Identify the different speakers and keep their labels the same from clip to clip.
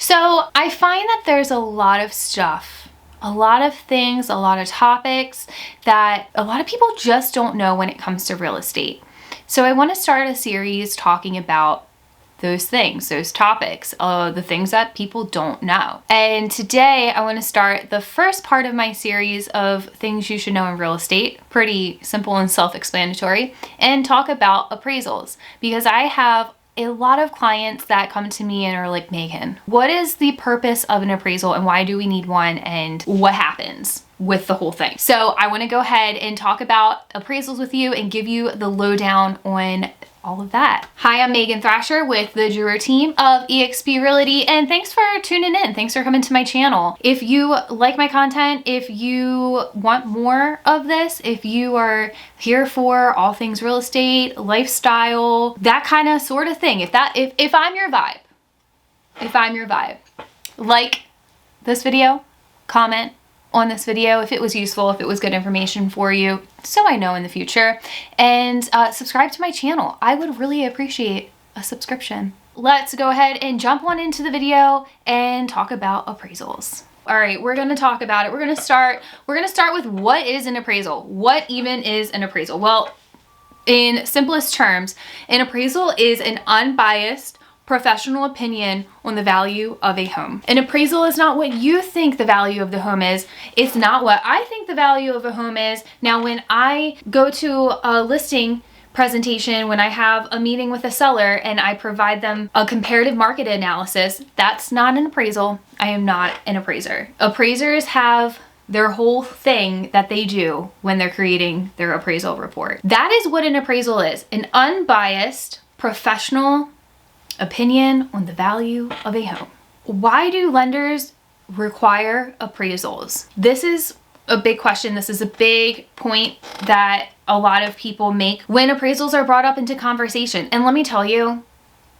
Speaker 1: So I find that there's a lot of stuff, a lot of things, a lot of topics that a lot of people just don't know when it comes to real estate. So I want to start a series talking about those things, those topics, the things that people don't know. And today I want to start the first part of my series of things you should know in real estate, pretty simple and self-explanatory, and talk about appraisals, because I have a lot of clients that come to me and are like, Megan, what is the purpose of an appraisal and why do we need one and what happens with the whole thing? So I want to go ahead and talk about appraisals with you and give you the lowdown on all of that. Hi, I'm Megan Thrasher with the Drewer team of eXp Realty, and thanks for tuning in. Thanks for coming to my channel. If you like my content, if you want more of this, if you are here for all things real estate, lifestyle, that kind of sort of thing, if I'm your vibe, like this video, comment on this video if it was useful, if it was good information for you, so I know in the future, and subscribe to my channel. I would really appreciate a subscription. Let's go ahead and jump on into the video and talk about appraisals. All right, we're gonna talk about it. We're gonna start with what is an appraisal? What even is an appraisal? Well, in simplest terms, an appraisal is an unbiased professional opinion on the value of a home. An appraisal is not what you think the value of the home is. It's not what I think the value of a home is. Now, when I go to a listing presentation, when I have a meeting with a seller and I provide them a comparative market analysis, that's not an appraisal. I am not an appraiser. Appraisers have their whole thing that they do when they're creating their appraisal report. That is what an appraisal is, an unbiased professional opinion on the value of a home. Why do lenders require appraisals? This is a big question. This is a big point that a lot of people make when appraisals are brought up into conversation. And let me tell you,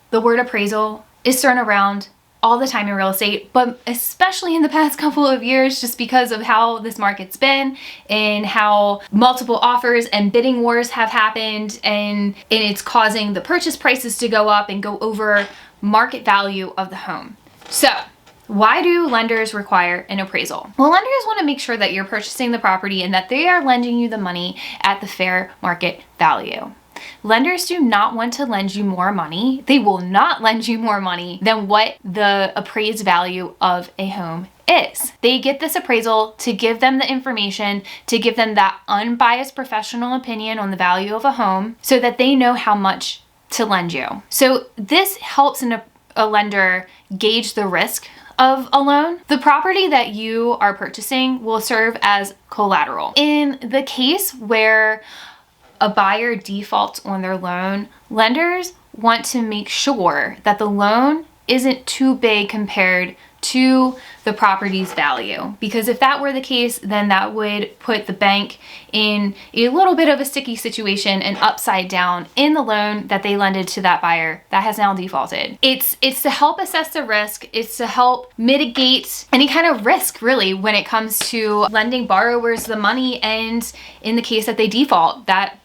Speaker 1: the word appraisal is thrown around all the time in real estate, but especially in the past couple of years, just because of how this market's been and how multiple offers and bidding wars have happened, and it's causing the purchase prices to go up and go over market value of the home. So why do lenders require an appraisal? Well, lenders want to make sure that you're purchasing the property and that they are lending you the money at the fair market value. Lenders do not want to lend you more money. They will not lend you more money than what the appraised value of a home is. They get this appraisal to give them the information, to give them that unbiased professional opinion on the value of a home so that they know how much to lend you. So this helps a lender gauge the risk of a loan. The property that you are purchasing will serve as collateral. In the case where a buyer defaults on their loan, lenders want to make sure that the loan isn't too big compared to the property's value. Because if that were the case, then that would put the bank in a little bit of a sticky situation and upside down in the loan that they lended to that buyer that has now defaulted. It's to help assess the risk. It's to help mitigate any kind of risk, really, when it comes to lending borrowers the money, and in the case that they default, that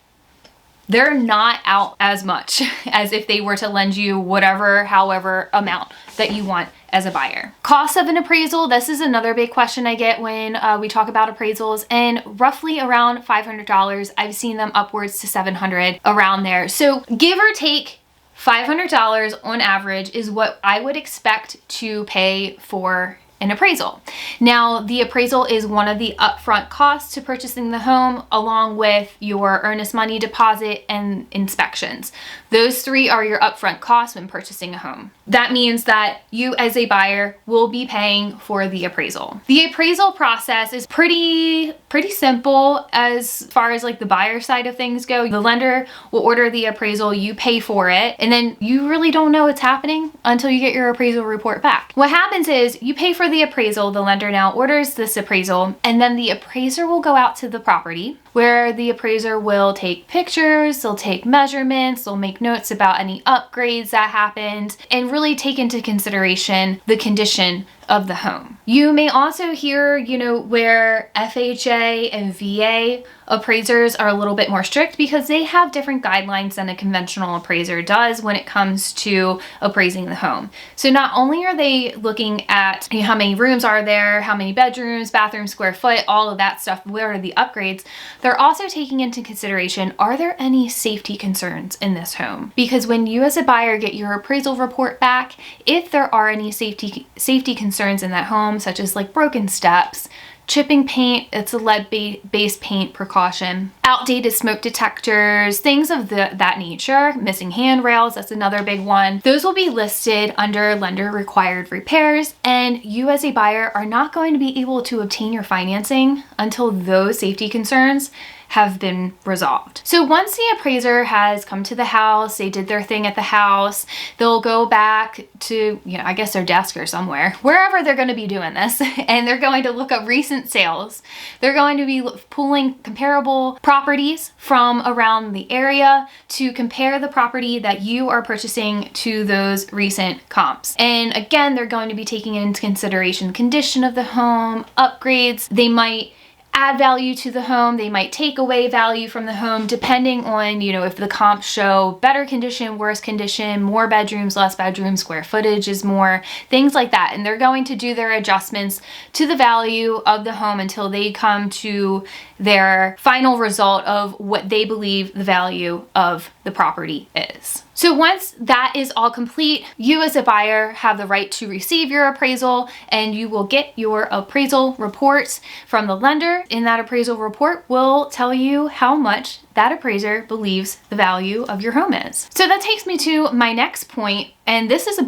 Speaker 1: they're not out as much as if they were to lend you whatever, however amount that you want as a buyer. Cost of an appraisal, this is another big question I get when we talk about appraisals, and roughly around $500. I've seen them upwards to $700, around there. So give or take $500 on average is what I would expect to pay for an appraisal. Now, the appraisal is one of the upfront costs to purchasing the home, along with your earnest money deposit and inspections. Those three are your upfront costs when purchasing a home. That means that you as a buyer will be paying for the appraisal. The appraisal process is pretty simple as far as like the buyer side of things go. The lender will order the appraisal, you pay for it, and then you really don't know what's happening until you get your appraisal report back. What happens is you pay for the appraisal, the lender now orders this appraisal, and then the appraiser will go out to the property where the appraiser will take pictures, they'll take measurements, they'll make notes about any upgrades that happened, and really take into consideration the condition of the home. You may also hear, where FHA and VA appraisers are a little bit more strict because they have different guidelines than a conventional appraiser does when it comes to appraising the home. So not only are they looking at how many rooms are there, how many bedrooms, bathrooms, square foot, all of that stuff, where are the upgrades, they're also taking into consideration, are there any safety concerns in this home? Because when you as a buyer get your appraisal report back, if there are any safety concerns in that home, such as like broken steps, chipping paint, it's a lead-based paint precaution, outdated smoke detectors, things of that nature, missing handrails, that's another big one. Those will be listed under lender required repairs, and you as a buyer are not going to be able to obtain your financing until those safety concerns have been resolved. So once the appraiser has come to the house, they did their thing at the house, they'll go back to, I guess their desk or somewhere, wherever they're going to be doing this, and they're going to look up recent sales. They're going to be pulling comparable properties from around the area to compare the property that you are purchasing to those recent comps. And again, they're going to be taking into consideration the condition of the home, upgrades. They might add value to the home, they might take away value from the home depending on, if the comps show better condition, worse condition, more bedrooms, less bedrooms, square footage is more, things like that. And they're going to do their adjustments to the value of the home until they come to their final result of what they believe the value of the property is. So once that is all complete, you as a buyer have the right to receive your appraisal, and you will get your appraisal reports from the lender. In that appraisal report will tell you how much that appraiser believes the value of your home is. So that takes me to my next point, and this is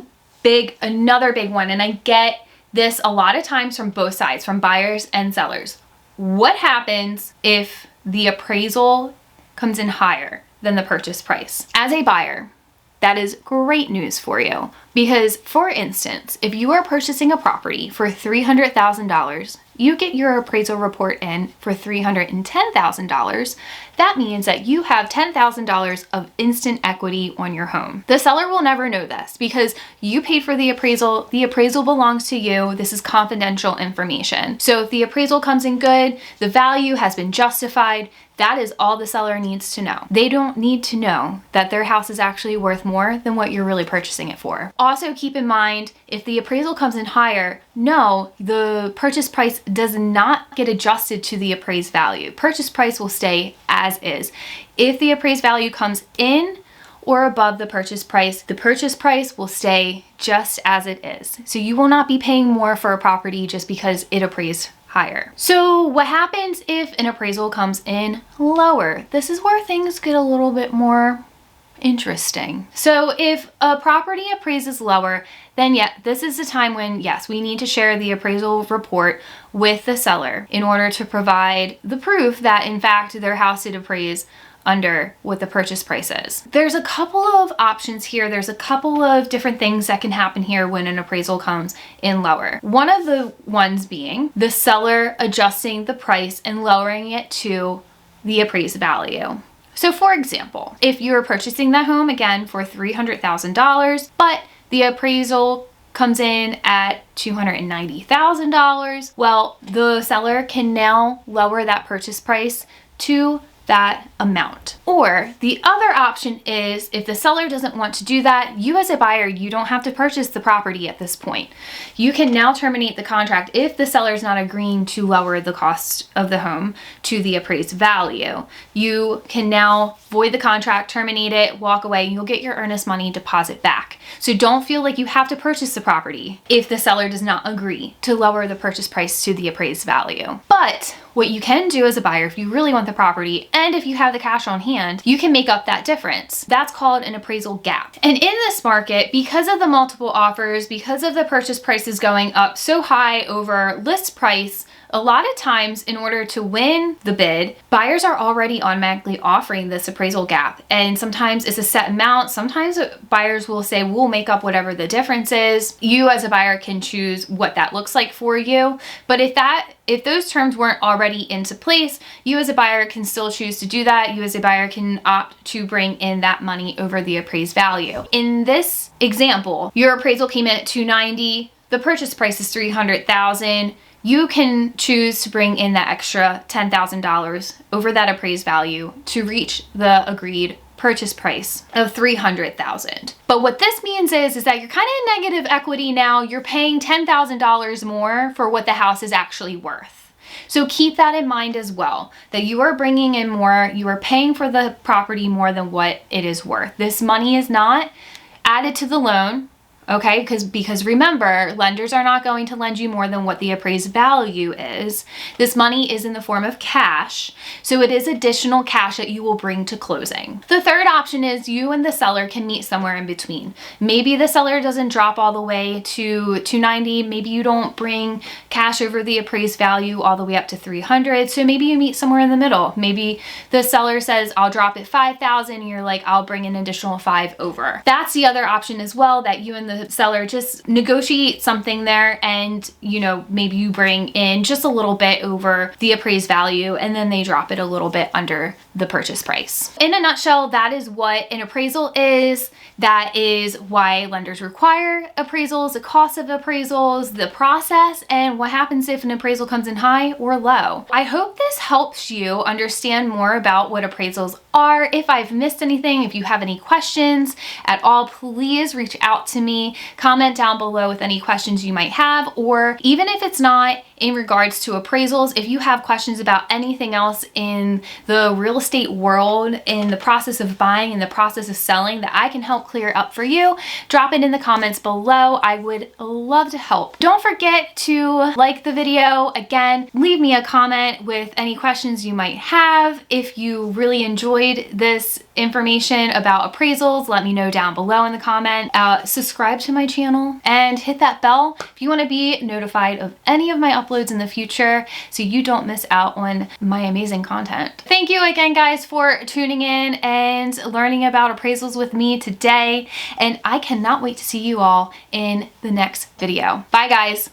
Speaker 1: another big one, and I get this a lot of times from both sides, from buyers and sellers. What happens if the appraisal comes in higher than the purchase price? As a buyer, that is great news for you, because for instance, if you are purchasing a property for $300,000, you get your appraisal report in for $310,000. That means that you have $10,000 of instant equity on your home. The seller will never know this because you paid for the appraisal. The appraisal belongs to you. This is confidential information. So if the appraisal comes in good, the value has been justified, that is all the seller needs to know. They don't need to know that their house is actually worth more than what you're really purchasing it for. Also keep in mind, if the appraisal comes in higher, no, the purchase price does not get adjusted to the appraised value. Purchase price will stay as is. If the appraised value comes in or above the purchase price will stay just as it is. So you will not be paying more for a property just because it appraised higher. So what happens if an appraisal comes in lower? This is where things get a little bit more interesting. So if a property appraises lower, then this is the time when, yes, we need to share the appraisal report with the seller in order to provide the proof that in fact their house did appraise under what the purchase price is. There's a couple of options here. There's a couple of different things that can happen here when an appraisal comes in lower. One of the ones being the seller adjusting the price and lowering it to the appraised value. So for example, if you're purchasing that home again for $300,000, but the appraisal comes in at $290,000, well, the seller can now lower that purchase price to that amount. Or the other option is, if the seller doesn't want to do that, you as a buyer, you don't have to purchase the property at this point. You can now terminate the contract if the seller is not agreeing to lower the cost of the home to the appraised value. You can now void the contract, terminate it, walk away, and you'll get your earnest money deposit back. So don't feel like you have to purchase the property if the seller does not agree to lower the purchase price to the appraised value. But what you can do as a buyer, if you really want the property and if you have the cash on hand, you can make up that difference. That's called an appraisal gap. And in this market, because of the multiple offers, because of the purchase prices going up so high over list price, a lot of times in order to win the bid, buyers are already automatically offering this appraisal gap. And sometimes it's a set amount. Sometimes buyers will say, we'll make up whatever the difference is. You as a buyer can choose what that looks like for you. But if those terms weren't already into place, you as a buyer can still choose to do that. You as a buyer can opt to bring in that money over the appraised value. In this example, your appraisal came in at $290,000. the purchase price is $300,000, you can choose to bring in that extra $10,000 over that appraised value to reach the agreed purchase price of $300,000. But what this means is that you're kind of in negative equity now. You're paying $10,000 more for what the house is actually worth. So keep that in mind as well, that you are bringing in more, you are paying for the property more than what it is worth. This money is not added to the loan. Okay, because remember, lenders are not going to lend you more than what the appraised value is. This money is in the form of cash, so it is additional cash that you will bring to closing. The third option is you and the seller can meet somewhere in between. Maybe the seller doesn't drop all the way to 290. Maybe you don't bring cash over the appraised value all the way up to 300. So maybe you meet somewhere in the middle. Maybe the seller says, I'll drop it 5,000, and you're like, I'll bring an additional 5 over. That's the other option as well, that you and the seller just negotiate something there, and maybe you bring in just a little bit over the appraised value, and then they drop it a little bit under the purchase price. In a nutshell, that is what an appraisal is. That is why lenders require appraisals, the cost of appraisals, the process, and what happens if an appraisal comes in high or low. I hope this helps you understand more about what appraisals are. If I've missed anything, if you have any questions at all, please reach out to me. Comment down below with any questions you might have, or even if it's not in regards to appraisals, if you have questions about anything else in the real estate world, in the process of buying, in the process of selling, that I can help clear up for you, drop it in the comments below. I would love to help. Don't forget to like the video. Again, leave me a comment with any questions you might have. If you really enjoyed this information about appraisals, let me know down below in the comment. Subscribe to my channel and hit that bell if you want to be notified of any of my uploads in the future, so you don't miss out on my amazing content. Thank you again, guys, for tuning in and learning about appraisals with me today, and I cannot wait to see you all in the next video. Bye, guys.